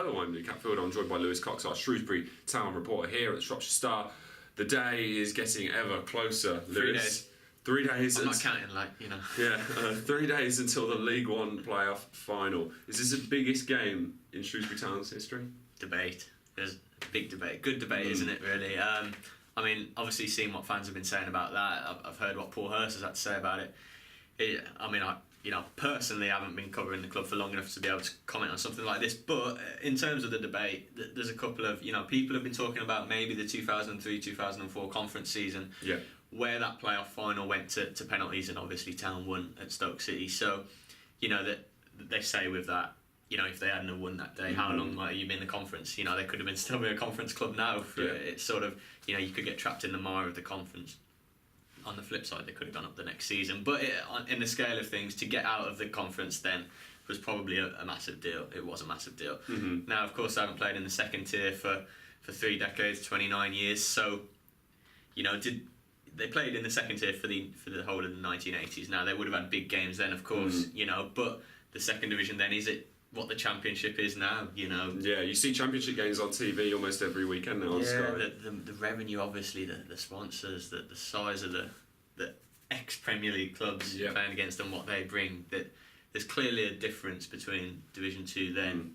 Hello, I'm Luke Hatfield. I'm joined by Lewis Cox, our Shrewsbury Town reporter here at the Shropshire Star. The day is getting ever closer, Lewis. 3 days. I'm not counting, you know. Yeah, 3 days until the League One playoff final. Is this the biggest game in Shrewsbury Town's history? Debate. There's a big debate. Good debate, isn't it, really? I mean, obviously, seeing what fans have been saying about that, I've heard what Paul Hurst has had to say about it. I personally haven't been covering the club for long enough to be able to comment on something like this. But in terms of the debate, there's a couple of, people have been talking about maybe the 2003-2004 conference season, where that playoff final went to penalties, and obviously Town won at Stoke City. So, that they say with that, if they hadn't have won that day, how long might you be in the conference? They could have been still be a conference club now. It's sort of, you could get trapped in the mire of the conference. On the flip side, they could have gone up the next season. But in the scale of things, to get out of the conference then was probably a massive deal. It was a massive deal. Now, of course, I haven't played in the second tier for 3 decades, 29 years. So, they played in the second tier for the whole of the 1980s. Now, they would have had big games then, of course, but the second division then, is it what the Championship is now, Yeah, you see Championship games on TV almost every weekend now on Sky. The revenue, obviously, the sponsors, the size of the ex-Premier League clubs playing against them, what they bring, that there's clearly a difference between Division 2 then,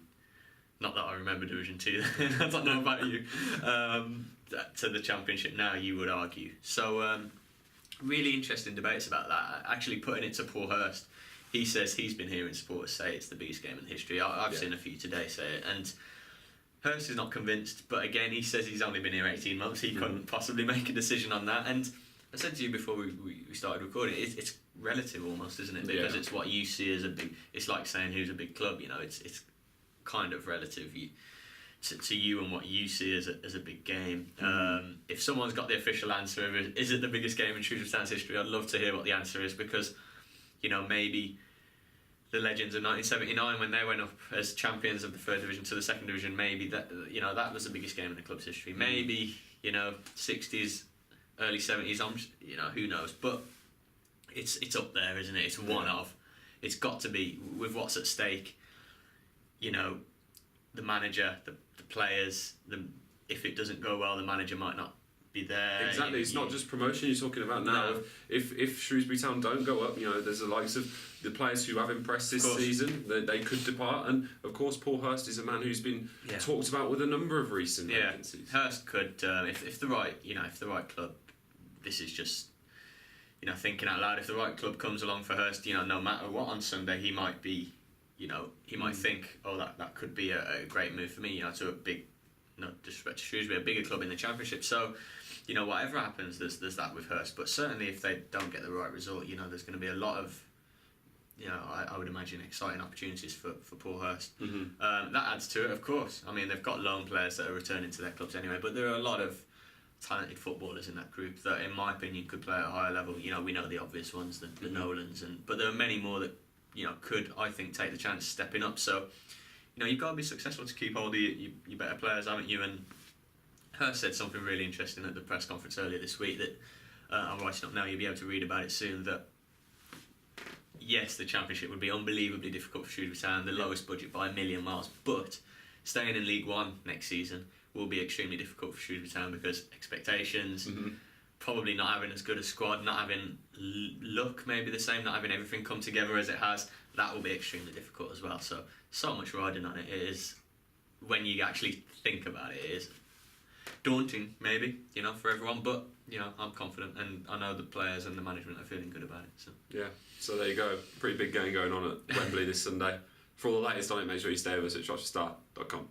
not that I remember Division 2 then, I don't know about you, to the Championship now, you would argue. So, really interesting debates about that. Actually putting it to Paul Hurst, he says he's been hearing supporters say it's the biggest game in history. I've seen a few today say it, and Hurst is not convinced, but again, he says he's only been here 18 months. He couldn't possibly make a decision on that. And I said to you before we started recording, it's relative almost, isn't it? Because it's what you see as a big... It's like saying who's a big club, it's kind of relative to you and what you see as a big game. If someone's got the official answer of is it the biggest game in Shrewsbury Town's history, I'd love to hear what the answer is, because maybe the legends of 1979, when they went up as champions of the third division to the second division, maybe that that was the biggest game in the club's history. Maybe 60s, early 70s, who knows? But it's up there, isn't it? It's one of. It's got to be, with what's at stake. The manager, the players. If it doesn't go well, the manager might not be there. Exactly, it's not just promotion you're talking about now. No. If Shrewsbury Town don't go up, there's the likes of the players who have impressed this season, they could depart, and of course Paul Hurst is a man who's been talked about with a number of recent vacancies. Hurst could, if the right club, this is just thinking out loud, if the right club comes along for Hurst, no matter what on Sunday, he might be, he might think, oh, that could be a great move for me, to a big, no disrespect to Shrewsbury, a bigger club in the Championship. So, whatever happens, there's that with Hurst. But certainly, if they don't get the right result, there's going to be a lot of, I would imagine, exciting opportunities for Paul Hurst. That adds to it, of course. I mean, they've got loan players that are returning to their clubs anyway, but there are a lot of talented footballers in that group that, in my opinion, could play at a higher level. We know the obvious ones, the Nolans, but there are many more that could, I think, take the chance stepping up. So, you've got to be successful to keep hold of your better players, haven't you? And Hurst said something really interesting at the press conference earlier this week that I'm writing up now, you'll be able to read about it soon, that yes, the Championship would be unbelievably difficult for Shrewsbury Town, the lowest budget by a million miles, but staying in League One next season will be extremely difficult for Shrewsbury Town because expectations, probably not having as good a squad, not having luck maybe the same, not having everything come together as it has, that will be extremely difficult as well. So much riding on it. It is, when you actually think about it, it is daunting maybe, for everyone, but I'm confident, and I know the players and the management are feeling good about it. So there you go, pretty big game going on at Wembley this Sunday. For all the latest on it, make sure you stay with us at shropshirestar.com.